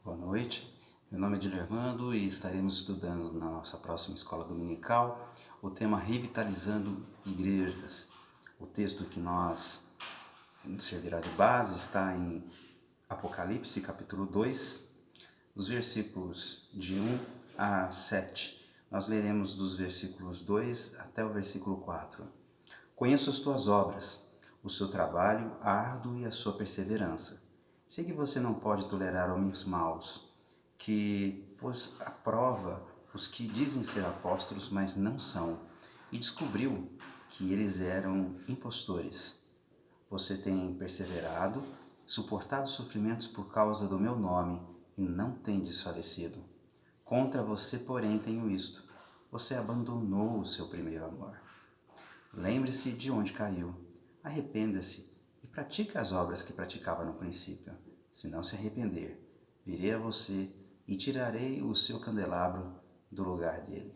Boa noite, meu nome é Dilermando e estaremos estudando na nossa próxima escola dominical o tema Revitalizando Igrejas. O texto que nos servirá de base está em Apocalipse capítulo 2, os versículos de 1 a 7. Nós leremos dos versículos 2 até o versículo 4. Conheço as tuas obras, o seu trabalho árduo e a sua perseverança. Sei que você não pode tolerar homens maus, que pôs à prova os que dizem ser apóstolos, mas não são, e descobriu que eles eram impostores. Você tem perseverado, suportado sofrimentos por causa do meu nome, e não tem desfalecido. Contra você, porém, tenho isto: você abandonou o seu primeiro amor. Lembre-se de onde caiu, arrependa-se e pratique as obras que praticava no princípio. Se não se arrepender, virei a você e tirarei o seu candelabro do lugar dele.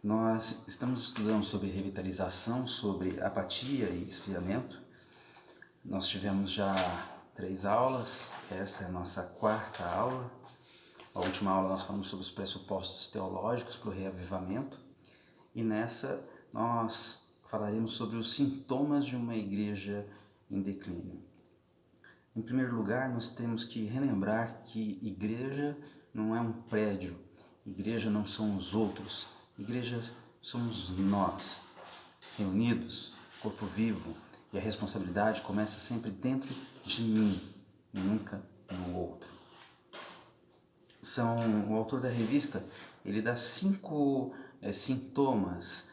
Nós estamos estudando sobre revitalização, sobre apatia e esfriamento. Nós tivemos já 3 aulas, essa é a nossa 4ª aula. A última aula nós falamos sobre os pressupostos teológicos para o reavivamento. E nessa nós falaremos sobre os sintomas de uma igreja em declínio. Em primeiro lugar, nós temos que relembrar que igreja não é um prédio, igreja não são os outros, igreja somos nós, reunidos, corpo vivo, e a responsabilidade começa sempre dentro de mim, e nunca no outro. O autor da revista, ele dá 5 sintomas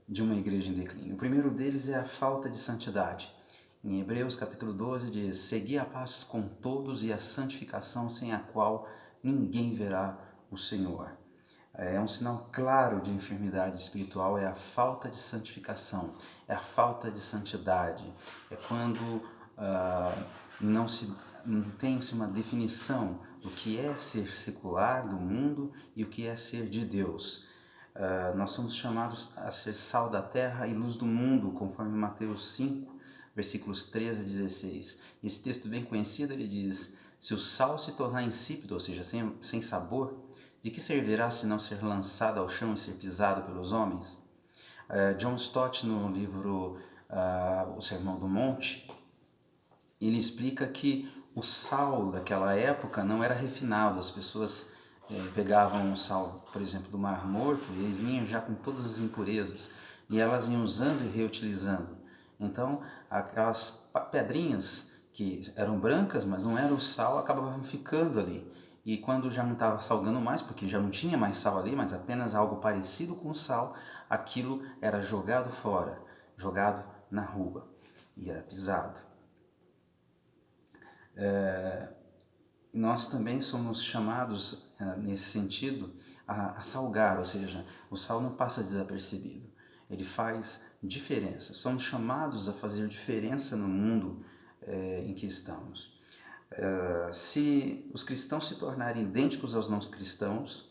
de uma igreja em declínio. O primeiro deles é a falta de santidade. Em Hebreus capítulo 12 diz: segui a paz com todos e a santificação, sem a qual ninguém verá o Senhor. É um sinal claro de enfermidade espiritual, é a falta de santificação, é a falta de santidade. É quando não tem-se uma definição do que é ser secular do mundo e o que é ser de Deus. Nós somos chamados a ser sal da terra e luz do mundo, conforme Mateus 5, versículos 13 a 16. Esse texto bem conhecido, ele diz: se o sal se tornar insípido, ou seja, sem sabor, de que servirá se não ser lançado ao chão e ser pisado pelos homens? John Stott, no livro O Sermão do Monte, ele explica que o sal daquela época não era refinado. As pessoas pegavam o sal, por exemplo, do Mar Morto, e ele vinha já com todas as impurezas, e elas iam usando e reutilizando. Então, aquelas pedrinhas que eram brancas, mas não era o sal, acabavam ficando ali. E quando já não estava salgando mais, porque já não tinha mais sal ali, mas apenas algo parecido com sal, aquilo era jogado fora, jogado na rua, e era pisado. Nós também somos chamados, nesse sentido, a salgar, ou seja, o sal não passa desapercebido, ele faz diferença. Somos chamados a fazer diferença no mundo em que estamos. Se os cristãos se tornarem idênticos aos não cristãos,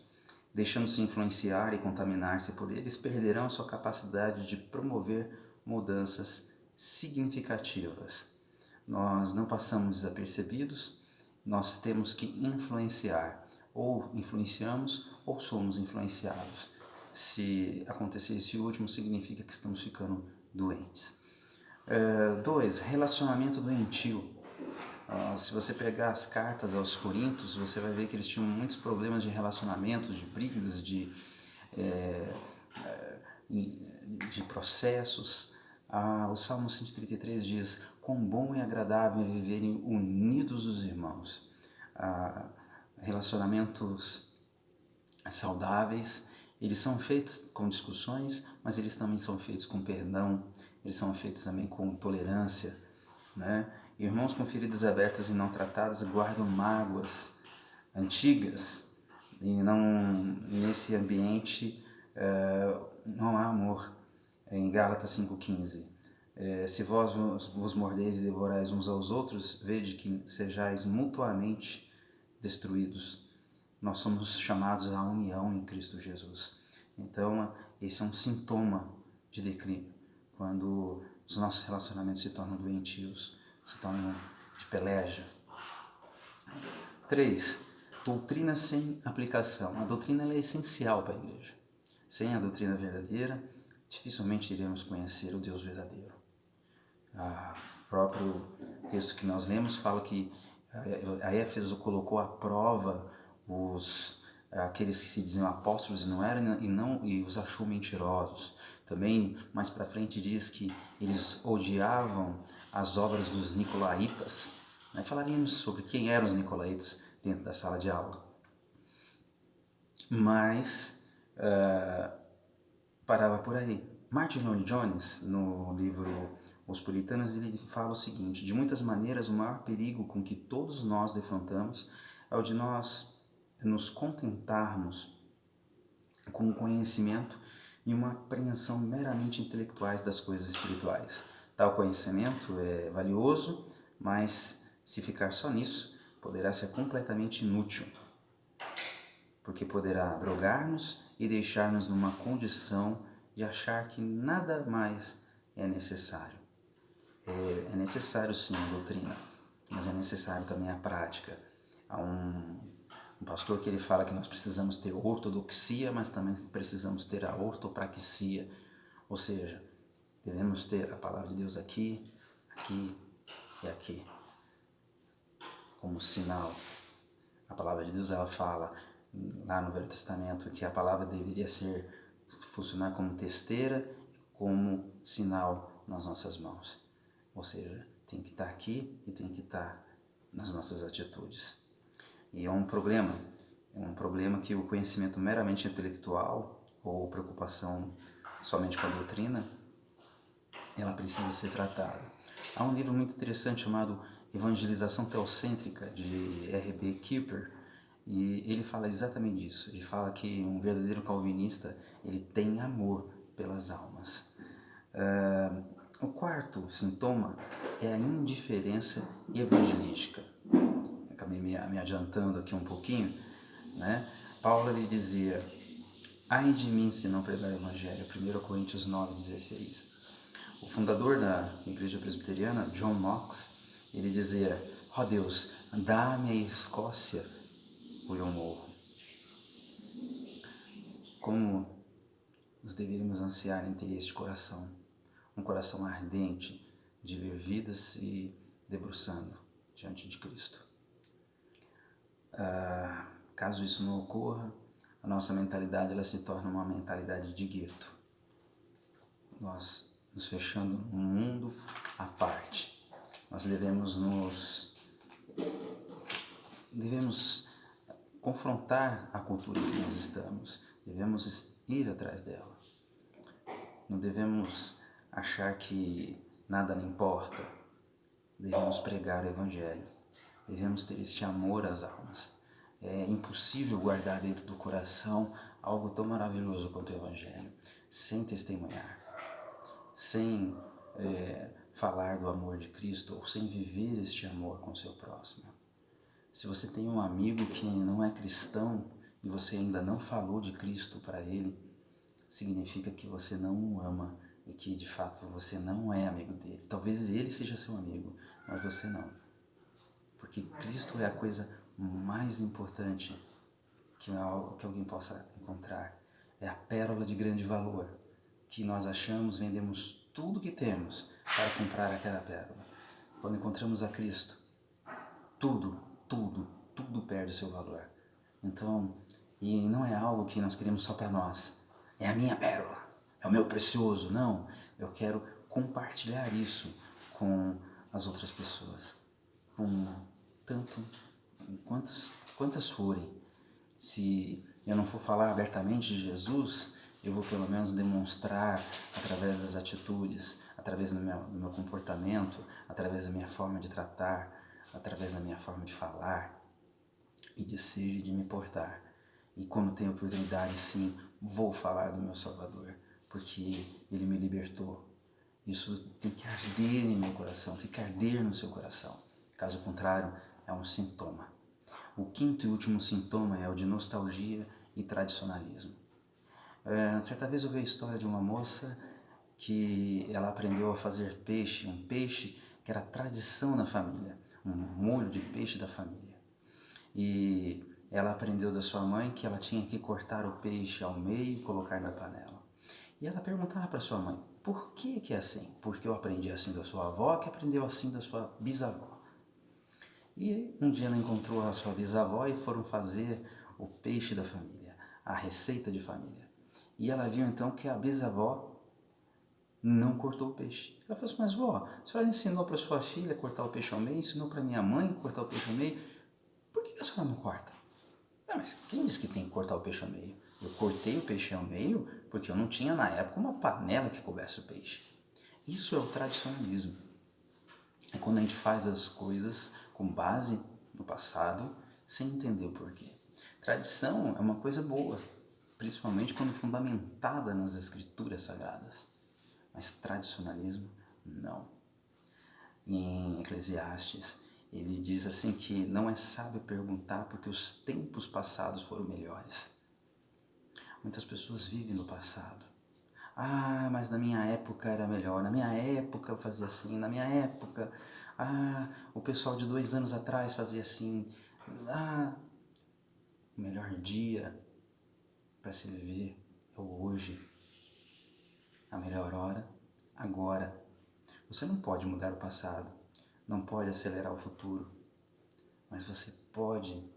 deixando-se influenciar e contaminar-se por eles, perderão a sua capacidade de promover mudanças significativas. Nós não passamos desapercebidos, nós temos que influenciar. Ou influenciamos ou somos influenciados. Se acontecer esse último, significa que estamos ficando doentes. 2. Relacionamento doentio. Se você pegar as cartas aos Coríntios, você vai ver que eles tinham muitos problemas de relacionamento, de brigas, de processos. O Salmo 133 diz: quão bom e agradável é viverem unidos os irmãos. Relacionamentos saudáveis, eles são feitos com discussões, mas eles também são feitos com perdão, eles são feitos também com tolerância, né? Irmãos com feridas abertas e não tratadas guardam mágoas antigas, e nesse ambiente não há amor. Em Gálatas 5,15, se vós vos mordeis e devorais uns aos outros, vede que sejais mutuamente destruídos. Nós somos chamados à união em Cristo Jesus. Então, esse é um sintoma de declínio, quando os nossos relacionamentos se tornam doentios, se tornam de peleja, 3. Doutrina sem aplicação. A doutrina ela é essencial para a igreja. Sem a doutrina verdadeira, dificilmente iremos conhecer o Deus verdadeiro. O próprio texto que nós lemos fala que a Éfeso colocou à prova aqueles que se diziam apóstolos e não eram, e os achou mentirosos. Também, mais para frente, diz que eles odiavam as obras dos nicolaítas. Falaríamos sobre quem eram os nicolaítas dentro da sala de aula. Mas parava por aí. Martin Lloyd-Jones, no livro Os Puritanos, ele fala o seguinte: de muitas maneiras, o maior perigo com que todos nós defrontamos é o de nós nos contentarmos com o conhecimento e uma apreensão meramente intelectuais das coisas espirituais. Tal conhecimento é valioso, mas se ficar só nisso, poderá ser completamente inútil, porque poderá drogar-nos e deixar-nos numa condição de achar que nada mais é necessário. É necessário sim a doutrina, mas é necessário também a prática. Há um pastor que ele fala que nós precisamos ter ortodoxia, mas também precisamos ter a ortopraxia, ou seja, devemos ter a palavra de Deus aqui, aqui e aqui, como sinal. A palavra de Deus, ela fala lá no Velho Testamento que a palavra deveria funcionar como testeira e como sinal nas nossas mãos. Ou seja, tem que estar aqui e tem que estar nas nossas atitudes. E é um problema que o conhecimento meramente intelectual ou preocupação somente com a doutrina, ela precisa ser tratada. Há um livro muito interessante chamado Evangelização Teocêntrica, de R.B. Keeper, e ele fala exatamente disso. Ele fala que um verdadeiro calvinista, ele tem amor pelas almas. O quarto sintoma é a indiferença evangelística. Acabei me adiantando aqui um pouquinho, né? Paulo ele dizia: ai de mim se não pregar o evangelho, 1 Coríntios 9:16. O fundador da igreja presbiteriana, John Knox, ele dizia: ó Deus, dá-me a Escócia ou eu morro. Como nós deveríamos ansiar em ter este coração, um coração ardente de ver vidas se debruçando diante de Cristo. Caso isso não ocorra, a nossa mentalidade ela se torna uma mentalidade de gueto. Nós nos fechando num mundo à parte. Nós devemos confrontar a cultura que nós estamos. Devemos ir atrás dela. Não devemos achar que nada não importa. Devemos pregar o Evangelho. Devemos ter este amor às almas. É impossível guardar dentro do coração algo tão maravilhoso quanto o Evangelho, sem testemunhar, sem falar do amor de Cristo, ou sem viver este amor com o seu próximo. Se você tem um amigo que não é cristão e você ainda não falou de Cristo para ele, significa que você não o ama e que de fato você não é amigo dele. Talvez ele seja seu amigo, mas você não. Porque Cristo é a coisa mais importante que alguém possa encontrar. É a pérola de grande valor que nós achamos, vendemos tudo que temos para comprar aquela pérola. Quando encontramos a Cristo, tudo perde seu valor. Então, e não é algo que nós queremos só para nós. É a minha pérola, é o meu precioso. Não, eu quero compartilhar isso com as outras pessoas. Quantas forem. Se eu não for falar abertamente de Jesus, eu vou pelo menos demonstrar através das atitudes, através do meu comportamento, através da minha forma de tratar, através da minha forma de falar e de ser e de me portar. E quando tenho oportunidade, sim, vou falar do meu Salvador, porque Ele me libertou. Isso tem que arder em meu coração, tem que arder no seu coração. Caso contrário, é um sintoma. O quinto e último sintoma é o de nostalgia e tradicionalismo. Certa vez eu vi a história de uma moça que ela aprendeu a fazer peixe, um peixe que era tradição na família, um molho de peixe da família. e ela aprendeu da sua mãe que ela tinha que cortar o peixe ao meio e colocar na panela. E ela perguntava para sua mãe, por que é assim? Porque eu aprendi assim da sua avó, que aprendeu assim da sua bisavó. E um dia ela encontrou a sua bisavó e foram fazer o peixe da família, a receita de família. E ela viu então que a bisavó não cortou o peixe. Ela falou assim, mas vó, a senhora ensinou para sua filha cortar o peixe ao meio, ensinou para minha mãe cortar o peixe ao meio, por que a senhora não corta? Ah, mas quem disse que tem que cortar o peixe ao meio? Eu cortei o peixe ao meio porque eu não tinha na época uma panela que coubesse o peixe. Isso é o tradicionalismo. É quando a gente faz as coisas com base no passado, sem entender o porquê. Tradição é uma coisa boa, principalmente quando fundamentada nas escrituras sagradas. Mas tradicionalismo, não. Em Eclesiastes, ele diz assim que não é sábio perguntar porque os tempos passados foram melhores. Muitas pessoas vivem no passado. Ah, mas na minha época era melhor, na minha época eu fazia assim, na minha época, o pessoal de 2 anos atrás fazia assim. O melhor dia para se viver é o hoje. A melhor hora, agora. Você não pode mudar o passado, não pode acelerar o futuro, mas você pode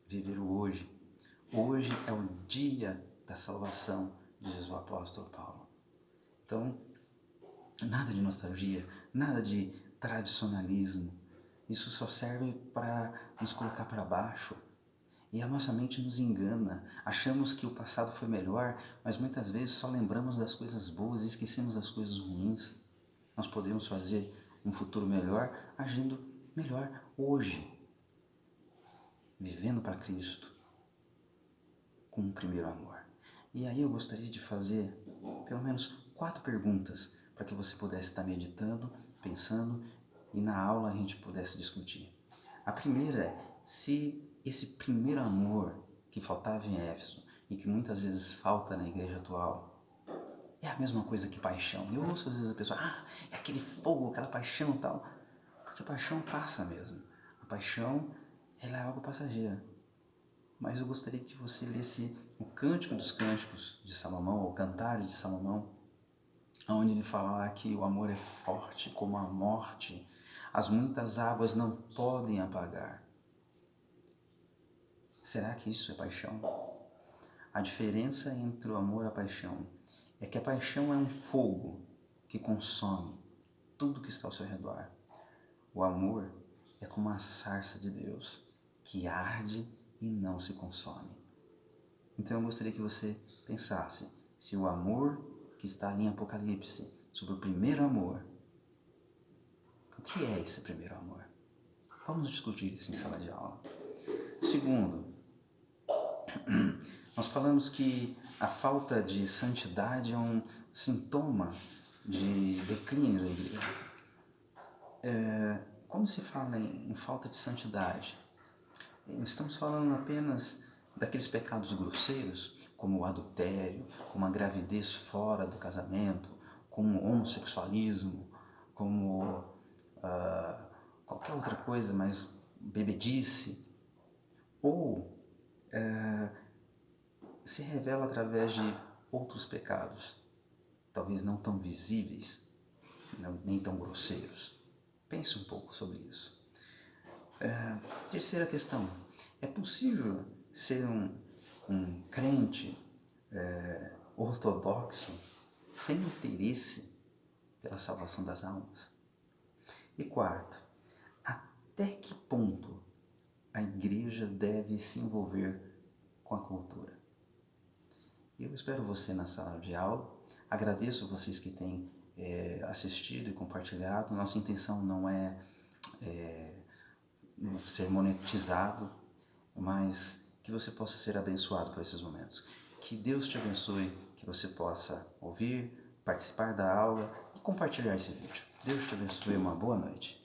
viver o hoje. Hoje é o dia da salvação, diz o apóstolo Paulo. Então, nada de nostalgia, nada de tradicionalismo. Isso só serve para nos colocar para baixo. E a nossa mente nos engana. Achamos que o passado foi melhor, mas muitas vezes só lembramos das coisas boas e esquecemos das coisas ruins. Nós podemos fazer um futuro melhor agindo melhor hoje, vivendo para Cristo, com o primeiro amor. E aí eu gostaria de fazer pelo menos 4 perguntas para que você pudesse estar meditando, pensando e na aula a gente pudesse discutir. A primeira é, se esse primeiro amor que faltava em Éfeso e que muitas vezes falta na igreja atual, é a mesma coisa que paixão. Eu ouço às vezes a pessoa, é aquele fogo, aquela paixão e tal. Porque a paixão passa mesmo. A paixão, ela é algo passageiro. Mas eu gostaria que você lesse o Cântico dos Cânticos de Salomão, ou Cantares de Salomão, onde ele fala lá que o amor é forte como a morte, as muitas águas não podem apagar. Será que isso é paixão? A diferença entre o amor e a paixão é que a paixão é um fogo que consome tudo que está ao seu redor. O amor é como a sarça de Deus, que arde e não se consome. Então eu gostaria que você pensasse se o amor que está ali em Apocalipse, sobre o primeiro amor, o que é esse primeiro amor? Vamos discutir isso em sala de aula. Segundo, nós falamos que a falta de santidade é um sintoma de declínio da igreja. Quando se fala em falta de santidade, estamos falando apenas daqueles pecados grosseiros, como o adultério, como a gravidez fora do casamento, como o homossexualismo, como qualquer outra coisa, mas bebedice, ou se revela através de outros pecados, talvez não tão visíveis, nem tão grosseiros. Pense um pouco sobre isso. Terceira questão, é possível ser um crente ortodoxo sem interesse pela salvação das almas? E quarto, até que ponto a igreja deve se envolver com a cultura? Eu espero você na sala de aula, agradeço vocês que têm assistido e compartilhado. Nossa intenção não é ser monetizado, mas que você possa ser abençoado por esses momentos. Que Deus te abençoe, que você possa ouvir, participar da aula e compartilhar esse vídeo. Deus te abençoe, uma boa noite.